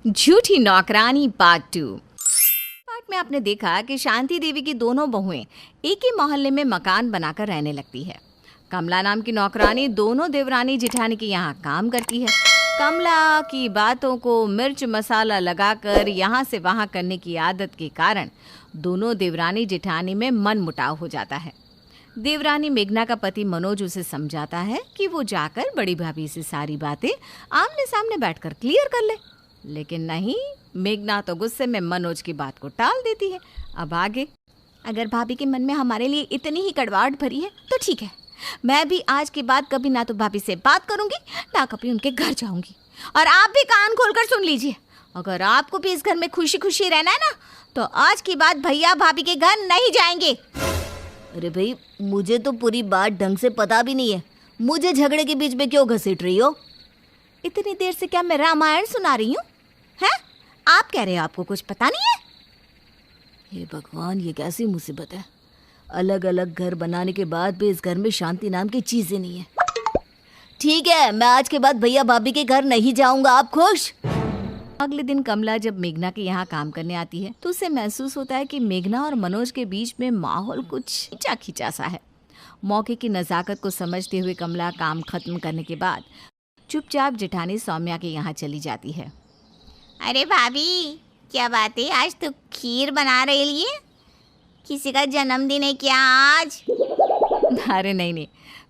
झूठी नौकरानी part 2। Part में आपने देखा कि शांति देवी की दोनों बहुएं एक ही मोहल्ले में मकान बनाकर रहने लगती है। कमला नाम की नौकरानी दोनों देवरानी जेठानी के यहाँ काम करती है। कमला की बातों को मिर्च मसाला लगाकर यहाँ से वहाँ करने की आदत के कारण दोनों देवरानी जेठानी में मन मुटाव हो जाता है। देवरानी मेघना का पति मनोज उसे समझाता है कि वो जाकर बड़ी भाभी से सारी बातें आमने सामने बैठकर क्लियर कर ले, लेकिन नहीं, मेघना तो गुस्से में मनोज की बात को टाल देती है। अब आगे, अगर भाभी के मन में हमारे लिए इतनी ही कड़वाहट भरी है तो ठीक है, मैं भी आज के बाद कभी ना तो भाभी से बात करूंगी ना कभी उनके घर जाऊंगी। और आप भी कान खोलकर सुन लीजिए, अगर आपको भी इस घर में खुशी खुशी रहना है ना तो आज की बात भैया भाभी के घर नहीं जाएंगे। अरे भाई, मुझे तो पूरी बात ढंग से पता भी नहीं है, मुझे झगड़े के बीच में क्यों घसीट रही हो? इतनी देर से क्या मैं रामायण सुना रही हूँ? हैं? आप कह रहे हो आपको कुछ पता नहीं है? हे भगवान, ये कैसी मुसीबत है। अलग अलग घर बनाने के बाद भी इस घर में शांति नाम की चीजें नहीं है। ठीक है, मैं आज के बाद भैया भाभी के घर नहीं जाऊंगा, आप खुश? अगले दिन कमला जब मेघना के यहाँ काम करने आती है तो उसे महसूस होता है कि मेघना और मनोज के बीच में माहौल कुछ खींचा खींचा सा है। मौके की नज़ाकत को समझते हुए कमला काम खत्म करने के बाद चुपचाप जेठानी सौम्या के यहाँ चली जाती है। अरे भाभी, क्या बात है, आज तो खीर बना रही है? किसी का जन्मदिन है क्या आज? अरे नहीं,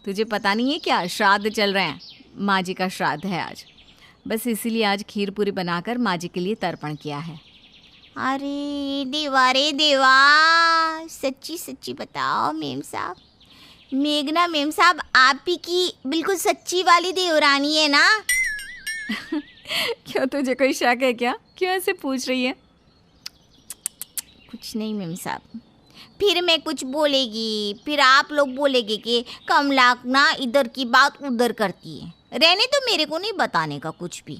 तुझे पता नहीं है क्या, श्राद्ध चल रहे हैं, माँ जी का श्राद्ध है आज, बस इसीलिए आज खीर पूरी बनाकर माँ जी के लिए तर्पण किया है। अरे देवा रे देवा, सच्ची सच्ची बताओ मेम साहब, मेघना मेम साहब आप ही की बिल्कुल सच्ची वाली देवरानी है ना? क्यों, तुझे कोई शक है क्या? क्यों ऐसे पूछ रही है? कुछ नहीं मेम साहब, फिर मैं कुछ बोलेगी, फिर आप लोग बोलेंगे कि कमला ना इधर की बात उधर करती है। रहने तो मेरे को नहीं बताने का कुछ भी।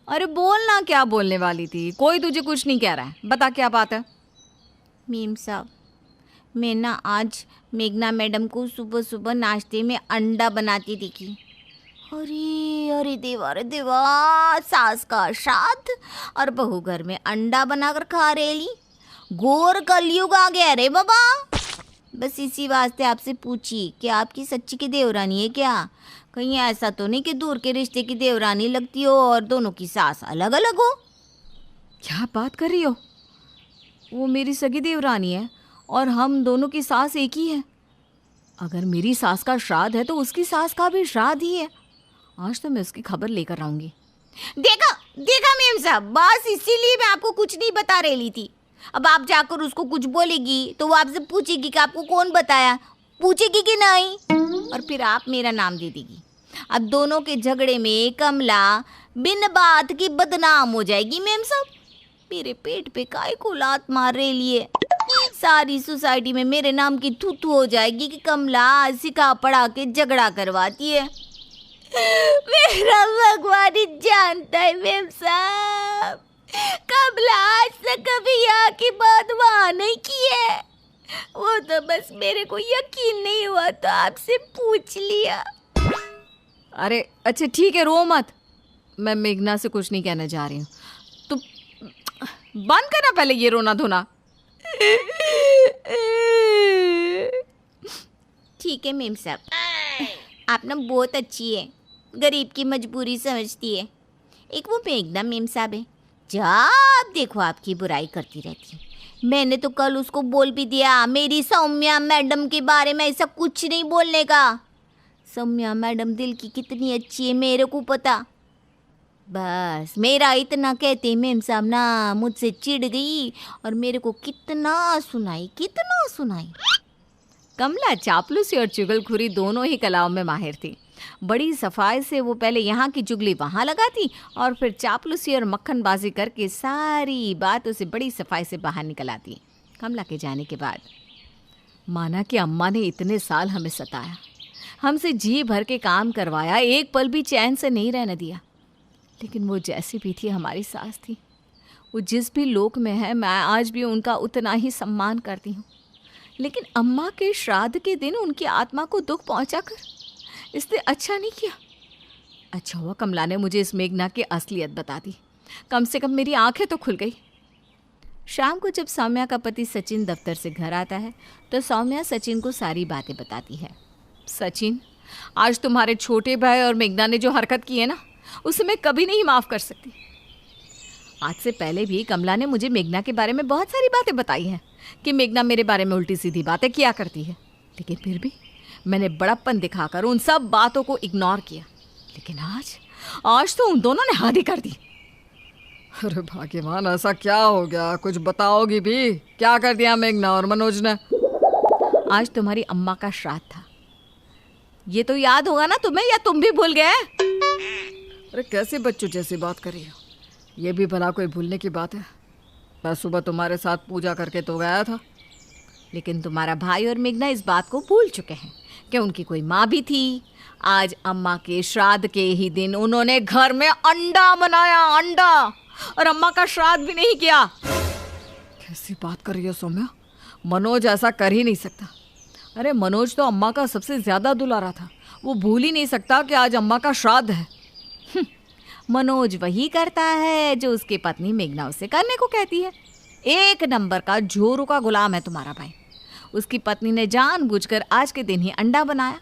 अरे बोलना, क्या बोलने वाली थी? कोई तुझे कुछ नहीं कह रहा है, बता क्या बात है? मेम साहब, मैं ना आज मेघना मैडम को सुबह सुबह नाश्ते में अंडा बनाती दिखी। अरे अरे देवा रे देवा, सास का श्राद्ध और बहू घर में अंडा बनाकर खा रही। घोर कलयुग आ गया रे बाबा। बस इसी वास्ते आपसे पूछी कि आपकी सच्ची की देवरानी है क्या? कहीं ऐसा तो नहीं कि दूर के रिश्ते की देवरानी लगती हो और दोनों की सास अलग अलग हो? क्या बात कर रही हो? वो मेरी सगी देवरानी है और हम दोनों की सास एक ही है। अगर मेरी सास का श्राद्ध है तो उसकी सास का भी श्राद्ध ही है। आज तो मैं उसकी खबर लेकर आऊंगी। देखा देखा मेम साहब, बस इसीलिए मैं आपको कुछ नहीं बता रही थी। अब आप जाकर उसको कुछ बोलेगी तो वो आपसे पूछेगी कि आपको कौन बताया, पूछेगी कि नहीं, और फिर आप मेरा नाम दे देगी। अब दोनों के झगड़े में कमला बिन बात की बदनाम हो जाएगी मेम साहब। मेरे पेट पे काय को लात मार रही लिए, सारी सोसाइटी में मेरे नाम की थू हो जाएगी कि कमला सिखा पढ़ा के झगड़ा करवाती है। मेरा भगवान ही जानता है मेम साहब, कमला आज तक कभी यहाँ की बात वहाँ नहीं की है। वो तो बस मेरे को यकीन नहीं हुआ तो आपसे पूछ लिया। अरे अच्छा ठीक है, रो मत, मैं मेघना से कुछ नहीं कहने जा रही हूँ। तो बंद करना पहले ये रोना धोना। ठीक है मेम साहब, आप ना बहुत अच्छी है, गरीब की मजबूरी समझती है। एक वो मेघना मेम साहब है, जब देखो आपकी बुराई करती रहती है। मैंने तो कल उसको बोल भी दिया मेरी सौम्या मैडम के बारे में ऐसा कुछ नहीं बोलने का। सौम्या मैडम दिल की कितनी अच्छी है मेरे को पता। बस मेरा इतना कहते मेम साहब ना मुझसे चिढ़ गई और मेरे को कितना सुनाई। कमला चापलूसी और चुगलखोरी दोनों ही कलाओं में माहिर थी। बड़ी सफाई से वो पहले यहाँ की चुगली वहाँ लगाती और फिर चापलूसी और मक्खनबाजी करके सारी बातों से बड़ी सफाई से बाहर निकल आती। कमला के जाने के बाद माना कि अम्मा ने इतने साल हमें सताया, हमसे जी भर के काम करवाया, एक पल भी चैन से नहीं रहने दिया, लेकिन वो जैसी भी थी हमारी सास थी। वो जिस भी लोक में है, मैं आज भी उनका उतना ही सम्मान करती हूँ। लेकिन अम्मा के श्राद्ध के दिन उनकी आत्मा को दुख पहुँचाकर इसने अच्छा नहीं किया। अच्छा हुआ कमला ने मुझे इस मेघना की असलियत बता दी। कम से कम मेरी आंखें तो खुल गई। शाम को जब सौम्या का पति सचिन दफ्तर से घर आता है तो सौम्या सचिन को सारी बातें बताती है। सचिन, आज तुम्हारे छोटे भाई और मेघना ने जो हरकत की है ना, उसे मैं कभी नहीं माफ़ कर सकती। आज से पहले भी कमला ने मुझे मेघना के बारे में बहुत सारी बातें बताई हैं कि मेघना मेरे बारे में उल्टी सीधी बातें किया करती है, लेकिन फिर भी मैंने बड़प्पन दिखाकर उन सब बातों को इग्नोर किया। लेकिन आज तो उन दोनों ने हद ही कर दी। अरे भाग्यवान, ऐसा क्या हो गया? कुछ बताओगी भी? क्या कर दिया मेघना और मनोज ने? आज तुम्हारी अम्मा का श्राद्ध था, ये तो याद होगा ना तुम्हें, या तुम भी भूल गए? अरे कैसे बच्चों जैसी बात कर रही हो? ये भी भला कोई भूलने की बात है? मैं सुबह तुम्हारे साथ पूजा करके तो गया था। लेकिन तुम्हारा भाई और मेघना इस बात को भूल चुके हैं कि उनकी कोई माँ भी थी। आज अम्मा के श्राद्ध के ही दिन उन्होंने घर में अंडा बनाया, अंडा, और अम्मा का श्राद्ध भी नहीं किया। कैसी बात कर रही हो सौम्या? मनोज ऐसा कर ही नहीं सकता। अरे मनोज तो अम्मा का सबसे ज़्यादा दुलारा था, वो भूल ही नहीं सकता कि आज अम्मा का श्राद्ध है। मनोज वही करता है जो उसकी पत्नी मेघना उसे करने को कहती है। एक नंबर का झोरू का गुलाम है तुम्हारा भाई। उसकी पत्नी ने जानबूझकर आज के दिन ही अंडा बनाया।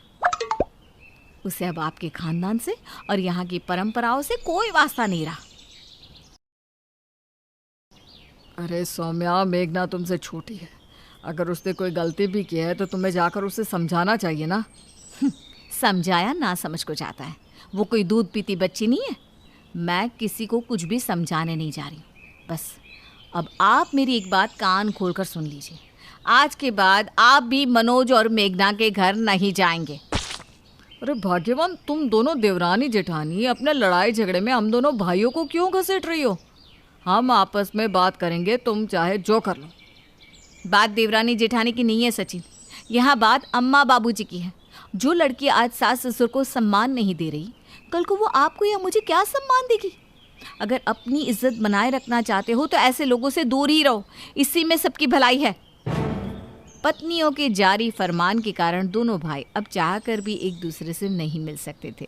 उसे अब आपके खानदान से और यहाँ की परंपराओं से कोई वास्ता नहीं रहा। अरे सौम्या, मेघना तुमसे छोटी है। अगर उसने कोई गलती भी की है तो तुम्हें जाकर उसे समझाना चाहिए ना। समझाया ना समझ को जाता है, वो कोई दूध पीती बच्ची नहीं है। मैं किसी को कुछ भी समझाने नहीं जा रही। बस अब आप मेरी एक बात कान खोलकर सुन लीजिए। आज के बाद आप भी मनोज और मेघना के घर नहीं जाएंगे। अरे भाग्यवान, तुम दोनों देवरानी जेठानी अपने लड़ाई झगड़े में हम दोनों भाइयों को क्यों घसीट रही हो? हम आपस में बात करेंगे, तुम चाहे जो कर लो। बात देवरानी जेठानी की नहीं है सचिन, यहाँ बात अम्मा बाबूजी की है। जो लड़की आज सास ससुर को सम्मान नहीं दे रही, कल को वो आपको या मुझे क्या सम्मान देगी? अगर अपनी इज्जत बनाए रखना चाहते हो तो ऐसे लोगों से दूर ही रहो, इसी में सबकी भलाई है। पत्नियों के जारी फरमान के कारण दोनों भाई अब चाहकर भी एक दूसरे से नहीं मिल सकते थे।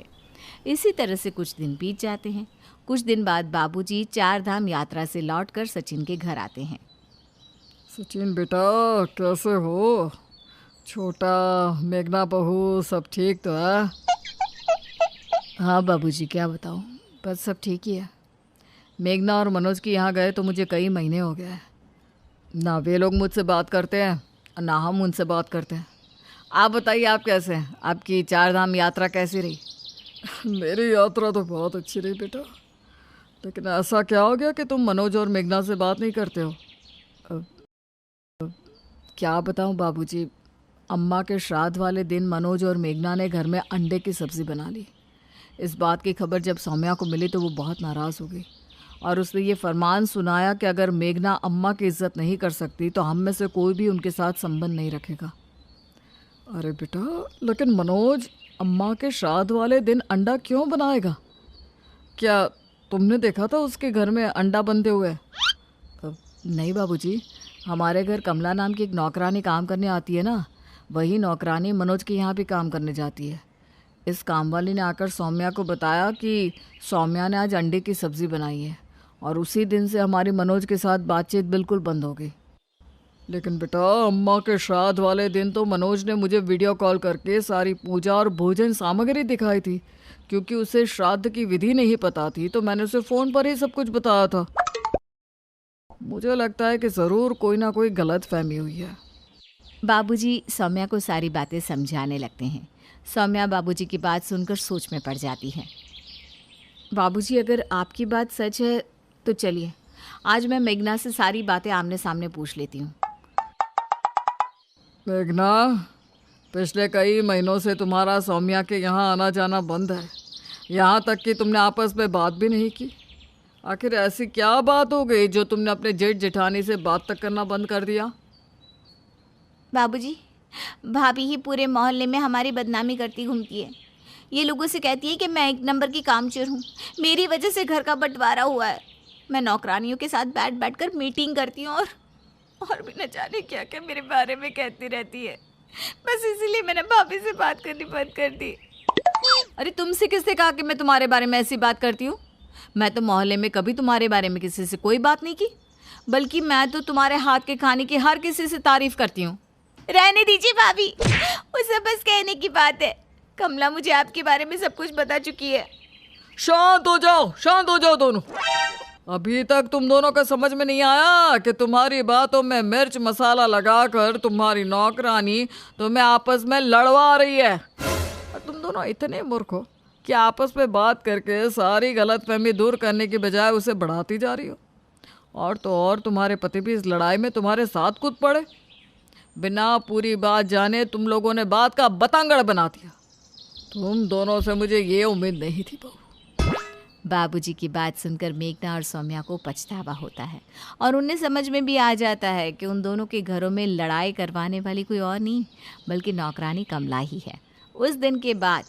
इसी तरह से कुछ दिन बीत जाते हैं। कुछ दिन बाद बाबूजी 4 धाम यात्रा से लौटकर सचिन के घर आते हैं। सचिन बेटा, कैसे हो? छोटा, मेघना बहू, सब ठीक तो है? हाँ बाबूजी, क्या बताऊँ, बस सब ठीक ही है। मेघना और मनोज के यहाँ गए तो मुझे कई महीने हो गए। ना वे लोग मुझसे बात करते हैं ना हम उनसे बात करते हैं। आप बताइए, आप कैसे हैं? आपकी 4 धाम यात्रा कैसी रही? मेरी यात्रा तो बहुत अच्छी रही बेटा, लेकिन ऐसा क्या हो गया कि तुम मनोज और मेघना से बात नहीं करते हो? क्या बताऊं बाबूजी, अम्मा के श्राद्ध वाले दिन मनोज और मेघना ने घर में अंडे की सब्ज़ी बना ली। इस बात की खबर जब सौम्या को मिली तो वो बहुत नाराज़ हो गई और उसने ये फरमान सुनाया कि अगर मेघना अम्मा की इज्जत नहीं कर सकती तो हम में से कोई भी उनके साथ संबंध नहीं रखेगा। अरे बेटा, लेकिन मनोज अम्मा के श्राद्ध वाले दिन अंडा क्यों बनाएगा? क्या तुमने देखा था उसके घर में अंडा बनते हुए? नहीं बाबूजी, हमारे घर कमला नाम की एक नौकरानी काम करने आती है ना, वही नौकरानी मनोज के यहाँ भी काम करने जाती है। इस काम वाली ने आकर सौम्या को बताया कि सौम्या ने आज अंडे की सब्ज़ी बनाई है और उसी दिन से हमारी मनोज के साथ बातचीत बिल्कुल बंद हो गई। लेकिन बेटा, अम्मा के श्राद्ध वाले दिन तो मनोज ने मुझे वीडियो कॉल करके सारी पूजा और भोजन सामग्री दिखाई थी। क्योंकि उसे श्राद्ध की विधि नहीं पता थी तो मैंने उसे फ़ोन पर ही सब कुछ बताया था। मुझे लगता है कि ज़रूर कोई ना कोई गलत फहमी हुई है। बाबूजी सौम्या को सारी बातें समझाने लगते हैं। सौम्या बाबूजी की बात सुनकर सोच में पड़ जाती है। बाबूजी, अगर आपकी बात सच है तो चलिए, आज मैं मेघना से सारी बातें आमने सामने पूछ लेती हूँ। मेघना, पिछले कई महीनों से तुम्हारा सौम्या के यहाँ आना जाना बंद है। यहाँ तक कि तुमने आपस में बात भी नहीं की। आखिर ऐसी क्या बात हो गई जो तुमने अपने जेठ जेठानी से बात तक करना बंद कर दिया? बाबूजी, भाभी ही पूरे मोहल्ले में हमारी बदनामी करती घूमती है। ये लोगों से कहती है कि मैं 1 नंबर की कामचोर हूँ, मेरी वजह से घर का बंटवारा हुआ है। मैं नौकरानियों के साथ बैठ कर मीटिंग करती हूँ और भी न जाने क्या क्या मेरे बारे में कहती रहती है। बस इसीलिए मैंने भाभी से बात करनी बंद कर दी। अरे तुमसे किसने कहा कि मैं तुम्हारे बारे में ऐसी बात करती हूँ? मैं तो मोहल्ले में कभी तुम्हारे बारे में किसी से कोई बात नहीं की, बल्कि मैं तो तुम्हारे हाथ के खाने की हर किसी से तारीफ करती हूँ। रहने दीजिए भाभी, वो सब बस कहने की बात है। कमला मुझे आपके बारे में सब कुछ बता चुकी है। शांत हो जाओ दोनों। अभी तक तुम दोनों का समझ में नहीं आया कि तुम्हारी बातों में मिर्च मसाला लगाकर तुम्हारी नौकरानी तुम्हें आपस में लड़वा रही है। और तुम दोनों इतने मूर्ख हो कि आपस में बात करके सारी गलतफहमी दूर करने की बजाय उसे बढ़ाती जा रही हो। और तो और तुम्हारे पति भी इस लड़ाई में तुम्हारे साथ कूद पड़े। बिना पूरी बात जाने तुम लोगों ने बात का बतंगड़ बना दिया। तुम दोनों से मुझे ये उम्मीद नहीं थी बहू। बाबूजी की बात सुनकर मेघना और सौम्या को पछतावा होता है और उन्हें समझ में भी आ जाता है कि उन दोनों के घरों में लड़ाई करवाने वाली कोई और नहीं बल्कि नौकरानी कमला ही है। उस दिन के बाद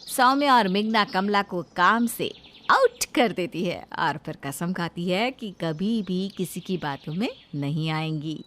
सौम्या और मेघना कमला को काम से आउट कर देती है और फिर कसम खाती है कि कभी भी किसी की बातों में नहीं आएंगी।